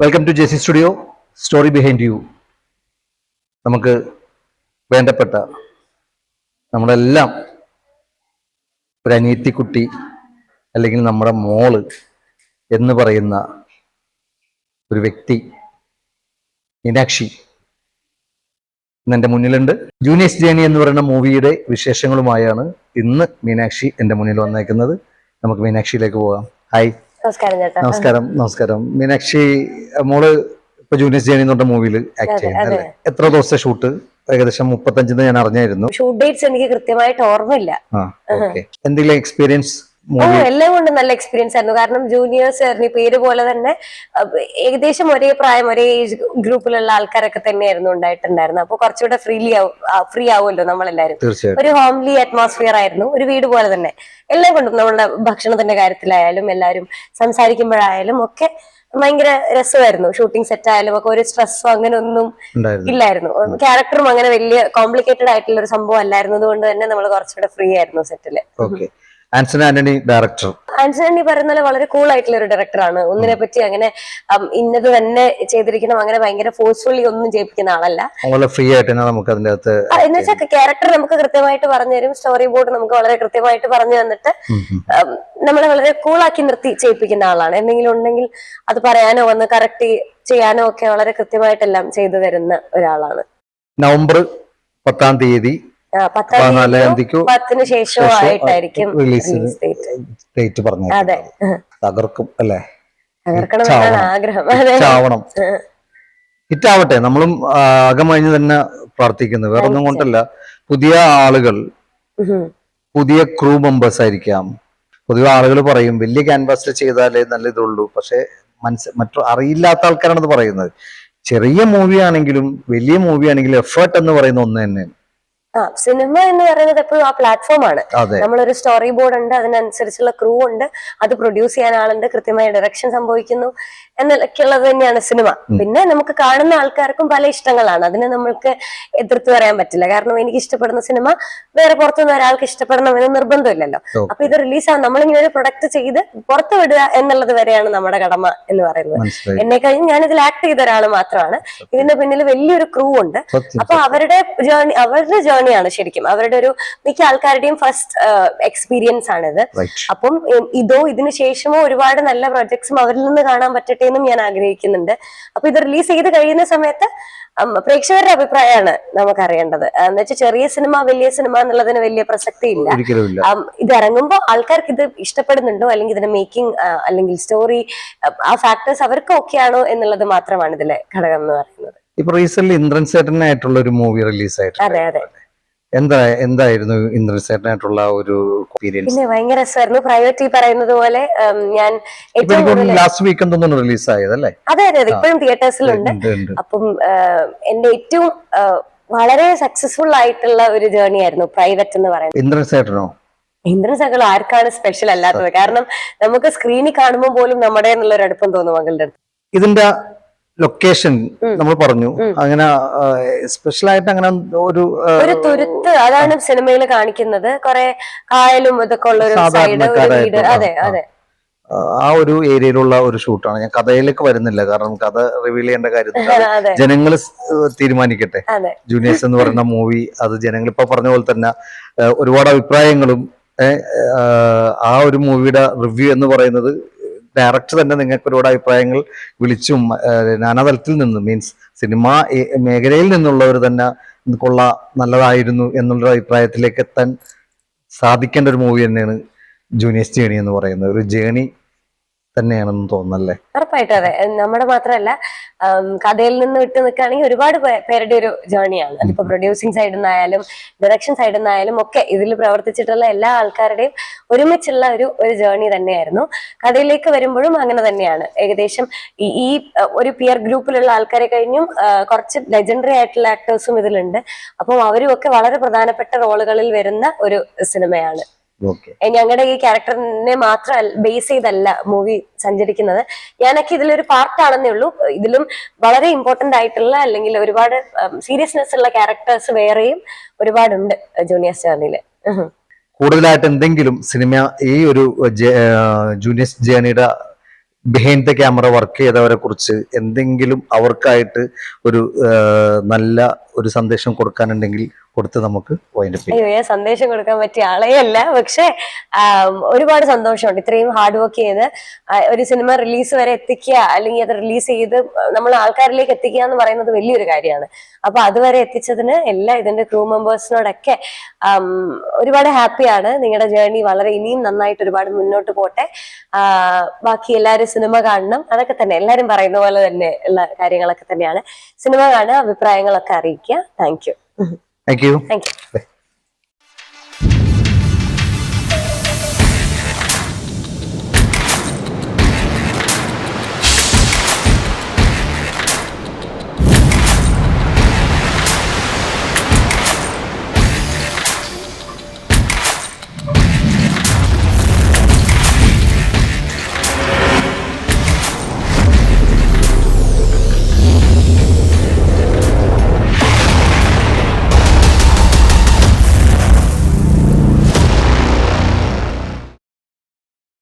Welcome to JC studio, story behind you. നമുക്ക് വേണ്ടപ്പെട്ട നമ്മളെല്ലാം ഒരു അനിയത്തിക്കുട്ടി അല്ലെങ്കിൽ നമ്മുടെ മോള് എന്ന് പറയുന്ന ഒരു വ്യക്തി മീനാക്ഷി ഇന്ന് എൻ്റെ മുന്നിലുണ്ട്. ജൂനിയേഴ്സ് ജേണി എന്ന് പറയുന്ന മൂവിയുടെ വിശേഷങ്ങളുമായാണ് ഇന്ന് മീനാക്ഷി എൻ്റെ മുന്നിൽ വന്നേക്കുന്നത്. നമുക്ക് മീനാക്ഷിയിലേക്ക് പോകാം. ഹായ്. നമസ്കാരം. നമസ്കാരം. മീനാക്ഷി മോള് ഇപ്പൊ ജൂനിയേഴ്സ് ജേണി എന്ന് പറഞ്ഞ മൂവിയിൽ ആക്ട് ചെയ്യുന്നത്. എത്ര ദിവസത്തെ ഷൂട്ട്? ഏകദേശം 35 ഞാൻ അറിഞ്ഞായിരുന്നു. ഷൂട്ട് ഡേറ്റ്സ് എനിക്ക് കൃത്യമായിട്ട് ഓർമ്മയില്ല. എന്തെങ്കിലും എക്സ്പീരിയൻസ്? എല്ലാം കൊണ്ടും നല്ല എക്സ്പീരിയൻസ് ആയിരുന്നു. കാരണം ജൂനിയേഴ്സ് ഈ പേര് പോലെ തന്നെ ഏകദേശം ഒരേ പ്രായം, ഒരേ ഏജ് ഗ്രൂപ്പിലുള്ള ആൾക്കാരൊക്കെ തന്നെയായിരുന്നു ഉണ്ടായിട്ടുണ്ടായിരുന്നു. അപ്പൊ കുറച്ചുകൂടെ ഫ്രീ ആവുമല്ലോ നമ്മളെല്ലാരും. ഒരു ഹോംലി അറ്റ്മോസ്ഫിയർ ആയിരുന്നു, ഒരു വീട് പോലെ തന്നെ. എല്ലാം കൊണ്ടും നമ്മളുടെ ഭക്ഷണത്തിന്റെ കാര്യത്തിലായാലും എല്ലാവരും സംസാരിക്കുമ്പോഴായാലും ഒക്കെ ഭയങ്കര രസമായിരുന്നു. ഷൂട്ടിംഗ് സെറ്റ് ആയാലും ഒക്കെ ഒരു സ്ട്രെസ്സോ അങ്ങനെ ഒന്നും ഇല്ലായിരുന്നു. ക്യാരക്ടറും അങ്ങനെ വലിയ കോംപ്ലിക്കേറ്റഡ് ആയിട്ടുള്ള ഒരു സംഭവം അല്ലായിരുന്നത് കൊണ്ട് തന്നെ നമ്മൾ കുറച്ചുകൂടെ ഫ്രീ ആയിരുന്നു സെറ്റില്. ആൻസൺ ആന്റണി ഡയറക്ടർ. ആൻസൺ ആന്റണി പറയുന്ന പോലെ വളരെ കൂൾ ആയിട്ടുള്ള ഒരു ഡയറക്ടറാണ്. ഒന്നിനെ പറ്റി അങ്ങനെ ഇന്നത് തന്നെ ചെയ്തിരിക്കണം, അങ്ങനെ ഭയങ്കര ഫോഴ്സ്ഫുള്ളി ഒന്നും ചെയ്യിപ്പിക്കുന്ന ആളല്ല. ഫ്രീ ആയിട്ട് നമുക്ക് അതിന്റെ അകത്ത് എന്ന് വെച്ചാൽ ക്യാരക്ടർ നമുക്ക് കൃത്യമായിട്ട് പറഞ്ഞു തരും. സ്റ്റോറി ബോർഡ് നമുക്ക് വളരെ കൃത്യമായിട്ട് പറഞ്ഞു തന്നിട്ട് നമ്മളെ വളരെ കൂളാക്കി നിർത്തി ചെയ്യിപ്പിക്കുന്ന ആളാണ്. എന്തെങ്കിലും ഉണ്ടെങ്കിൽ അത് പറയാനോ വന്ന് കറക്റ്റ് ചെയ്യാനോ ഒക്കെ വളരെ കൃത്യമായിട്ടെല്ലാം ചെയ്തു തരുന്ന ഒരാളാണ്. നവംബർ 10-ാം തീയതി 10-ന് ശേഷമായിട്ടായിരിക്കും ഡേറ്റ് പറഞ്ഞത്. അതെ, തകർക്കും അല്ലേ? തകർക്കണം ആഗ്രഹം. ഹിറ്റാവണം, ഹിറ്റാവട്ടെ. നമ്മളും അകമഴിഞ്ഞ് തന്നെ പ്രാർത്ഥിക്കുന്നു. വേറെ ഒന്നും കൊണ്ടല്ല. പുതിയ ആളുകൾ, പുതിയ ക്രൂ മെമ്പേഴ്സ് ആയിരിക്കാം. പൊതുവെ ആളുകൾ പറയും വലിയ ക്യാൻവാസിൽ ചെയ്താലേ നല്ല ഇതുള്ളൂ. പക്ഷെ മറ്റു അറിയില്ലാത്ത ആൾക്കാരാണ് ഇത് പറയുന്നത്. ചെറിയ മൂവി ആണെങ്കിലും വലിയ മൂവി ആണെങ്കിലും എഫേർട്ട് എന്ന് പറയുന്ന ഒന്ന് തന്നെയാണ്. സിനിമ എന്ന് പറയുന്നത് എപ്പോഴും ആ പ്ലാറ്റ്ഫോം ആണ്. നമ്മളൊരു സ്റ്റോറി ബോർഡ് ഉണ്ട്, അതിനനുസരിച്ചുള്ള ക്രൂ ഉണ്ട്, അത് പ്രൊഡ്യൂസ് ചെയ്യാൻ ആളുണ്ട്, കൃത്യമായ ഡയറക്ഷൻ സംഭവിക്കുന്നു എന്നൊക്കെയുള്ളത് തന്നെയാണ് സിനിമ. പിന്നെ നമുക്ക് കാണുന്ന ആൾക്കാർക്കും പല ഇഷ്ടങ്ങളാണ്. അതിനെ നമ്മൾക്ക് എതിർത്ത് പറയാൻ പറ്റില്ല. കാരണം എനിക്ക് ഇഷ്ടപ്പെടുന്ന സിനിമ വേറെ പുറത്തുനിന്ന് ഒരാൾക്ക് ഇഷ്ടപ്പെടണമെന്ന് നിർബന്ധമില്ലല്ലോ. അപ്പൊ ഇത് റിലീസാവും, നമ്മളിങ്ങനെ ഒരു പ്രൊഡക്റ്റ് ചെയ്ത് പുറത്തു വിടുക എന്നുള്ളത് വരെയാണ് നമ്മുടെ കടമ എന്ന് പറയുന്നത്. എന്നെ കഴിഞ്ഞ് ഞാനിതിൽ ആക്ട് ചെയ്ത ഒരാൾ മാത്രമാണ്. ഇതിന്റെ പിന്നിൽ വലിയൊരു ക്രൂ ഉണ്ട്. അപ്പൊ അവരുടെ ജേണിയാണ് ശരിക്കും അവരുടെ ഒരു മിക്ക ആൾക്കാരുടെയും ഫസ്റ്റ് എക്സ്പീരിയൻസ് ആണിത്. അപ്പം ഇതിനു ശേഷമോ ഒരുപാട് നല്ല പ്രൊജക്ട്സും അവരിൽ നിന്ന് കാണാൻ പറ്റട്ടെ എന്നും ഞാൻ ആഗ്രഹിക്കുന്നുണ്ട്. അപ്പൊ ഇത് റിലീസ് ചെയ്ത് കഴിയുന്ന സമയത്ത് പ്രേക്ഷകരുടെ അഭിപ്രായമാണ് നമുക്ക് അറിയേണ്ടത്. എന്ന് വെച്ചാൽ ചെറിയ സിനിമ വലിയ സിനിമ എന്നുള്ളതിന് വലിയ പ്രസക്തി ഇല്ല. ഇത് ഇറങ്ങുമ്പോൾ ആൾക്കാർക്ക് ഇത് ഇഷ്ടപ്പെടുന്നുണ്ടോ, അല്ലെങ്കിൽ ഇതിന്റെ മേക്കിംഗ് അല്ലെങ്കിൽ സ്റ്റോറി ആ ഫാക്ടേഴ്സ് അവർക്ക് ഓക്കെ ആണോ എന്നുള്ളത് മാത്രമാണ് ഇതിലെ ഘടകം എന്ന് പറയുന്നത്. ഇപ്പൊ റീസെന്റ് ഇന്ദ്രൻ സേട്ടനായിട്ടുള്ള ഒരു മൂവി റിലീസ് ആയിട്ട് അതെ അതെ എന്തായിരുന്നു ഇന്ദ്രൻ സേട്ടനായിട്ടുള്ള ഒരു എക്സ്പീരിയൻസ്? പിന്നെ ഭയങ്കര രസമായിരുന്നു. പ്രൈവറ്റ് പറയുന്നത് പോലെ ഞാൻ ലാസ്റ്റ് വീക്ക് എന്തോന്നു റിലീസ് ആയതല്ലേ? അതെ അതെ അതെ, ഇപ്പോഴും തിയേറ്റേഴ്സിലുണ്ട്. അപ്പം എന്റെ ഏറ്റവും വളരെ സക്സസ്ഫുൾ ആയിട്ടുള്ള ഒരു ജേർണി ആയിരുന്നു പ്രൈവറ്റ് എന്ന് പറയുന്നത്. ഇന്ദ്രൻ സേട്ടനോ? ഇന്ദ്രൻ സേട്ടൻ ആർക്കാണ് സ്പെഷ്യൽ അല്ലാത്തത്? കാരണം നമുക്ക് സ്ക്രീനിൽ കാണുമ്പോൾ പോലും നമ്മുടെ എന്നുള്ളൊരു അടുപ്പം തോന്നും മകളുടെ അടുത്ത്. ഇതിന്റെ ലൊക്കേഷൻ നമ്മൾ പറഞ്ഞു, അങ്ങനെ സ്പെഷ്യൽ ആയിട്ട് അങ്ങനെ ഒരു തുരുത്ത് അതാണ് സിനിമയിൽ കാണിക്കുന്നത്. കുറെ കായലും ഇതൊക്കെ ഉള്ള ഒരു സൈഡ്, ഒരു വീട്. അതെ അതെ, ആ ഒരു ഏരിയയിലുള്ള ഒരു ഷൂട്ടാണ്. ഞാൻ കഥയിലേക്ക് വരുന്നില്ല, കാരണം കഥ റിവീൽ ചെയ്യേണ്ട കാര്യത്തിൽ ജനങ്ങൾ തീരുമാനിക്കട്ടെ. ജൂനിയേഴ്സ് എന്ന് പറയുന്ന മൂവി അത് ജനങ്ങൾ ഇപ്പൊ പറഞ്ഞ പോലെ തന്നെ ഒരുപാട് അഭിപ്രായങ്ങളും ആ ഒരു മൂവിയുടെ റിവ്യൂ എന്ന് പറയുന്നത് ഡയറക്ടർ തന്നെ നിങ്ങൾക്ക് ഒരുപാട് അഭിപ്രായങ്ങൾ വിളിച്ചും നാനാതലത്തിൽ നിന്നും മീൻസ് സിനിമ മേഖലയിൽ നിന്നുള്ളവർ തന്നെ നല്ലതായിരുന്നു എന്നുള്ളൊരു അഭിപ്രായത്തിലേക്ക് എത്താൻ സാധിക്കേണ്ട ഒരു മൂവി തന്നെയാണ് ജൂനിയേഴ്സ് ജേണി എന്ന് പറയുന്നത്. ഒരു ജേണി തന്നെയാണെന്ന് തോന്നുന്നല്ലേ? ഉറപ്പായിട്ടും അതെ. നമ്മുടെ മാത്രമല്ല, കഥയിൽ നിന്ന് വിട്ടു നിൽക്കുകയാണെങ്കിൽ ഒരുപാട് പേരുടെ ഒരു ജേണിയാണ്. അതിപ്പോ പ്രൊഡ്യൂസിങ് സൈഡിൽ നിന്നായാലും ഡയറക്ഷൻ സൈഡിൽ നിന്നായാലും ഒക്കെ ഇതിൽ പ്രവർത്തിച്ചിട്ടുള്ള എല്ലാ ആൾക്കാരുടെയും ഒരുമിച്ചുള്ള ഒരു ജേണി തന്നെയായിരുന്നു. കഥയിലേക്ക് വരുമ്പോഴും അങ്ങനെ തന്നെയാണ്. ഏകദേശം ഈ ഒരു പിയർ ഗ്രൂപ്പിലുള്ള ആൾക്കാരെ കഴിഞ്ഞും കുറച്ച് ലെജൻഡറി ആയിട്ടുള്ള ആക്ടേഴ്സും ഇതിലുണ്ട്. അപ്പം അവരും ഒക്കെ വളരെ പ്രധാനപ്പെട്ട റോളുകളിൽ വരുന്ന ഒരു സിനിമയാണ്. ഞങ്ങളുടെ ഈ ക്യാരക്ടറിനെ മാത്രം ബേസ് ചെയ്തല്ല മൂവി സഞ്ചരിക്കുന്നത്. ഞാനൊക്കെ ഇതിലൊരു പാർട്ടാണെന്നേ ഉള്ളൂ. ഇതിലും വളരെ ഇമ്പോർട്ടന്റ് ആയിട്ടുള്ള അല്ലെങ്കിൽ ഒരുപാട് സീരിയസ്നെസ് ഉള്ള ക്യാരക്ടേഴ്സ് വേറെയും ഒരുപാടുണ്ട് ജൂനിയേഴ്സ് ജേർണിയില്. കൂടുതലായിട്ട് എന്തെങ്കിലും സിനിമ ഈ ഒരു ജൂനിയേഴ്സ് ജേർണിയുടെ ബിഹൈൻഡ് ദ ക്യാമറ വർക്ക് ചെയ്തവരെ കുറിച്ച് എന്തെങ്കിലും അവർക്കായിട്ട് ഒരു നല്ല ഒരു സന്ദേശം കൊടുക്കാനുണ്ടെങ്കിൽ കൊടുത്ത് നമുക്ക് അയ്യോ, ഞാൻ സന്ദേശം കൊടുക്കാൻ പറ്റിയ ആളേ അല്ല. പക്ഷെ ഒരുപാട് സന്തോഷമുണ്ട് ഇത്രയും ഹാർഡ് വർക്ക് ചെയ്ത് ഒരു സിനിമ റിലീസ് വരെ എത്തിക്കുക, അല്ലെങ്കിൽ അത് റിലീസ് ചെയ്ത് നമ്മൾ ആൾക്കാരിലേക്ക് എത്തിക്കുക എന്ന് പറയുന്നത് വലിയൊരു കാര്യമാണ്. അപ്പൊ അതുവരെ എത്തിച്ചതിന് ഇതിന്റെ ക്രൂ മെമ്പേഴ്സിനോടൊക്കെ ഒരുപാട് ഹാപ്പിയാണ്. നിങ്ങളുടെ ജേർണി വളരെ ഇനിയും നന്നായിട്ട് ഒരുപാട് മുന്നോട്ട് പോട്ടെ. ബാക്കി എല്ലാവരും സിനിമ കാണണം, അതൊക്കെ തന്നെ എല്ലാരും പറയുന്ന പോലെ തന്നെ ഉള്ള കാര്യങ്ങളൊക്കെ തന്നെയാണ്. സിനിമ കാണുക, അഭിപ്രായങ്ങളൊക്കെ അറിയിക്കുക. Thank you. Thank you.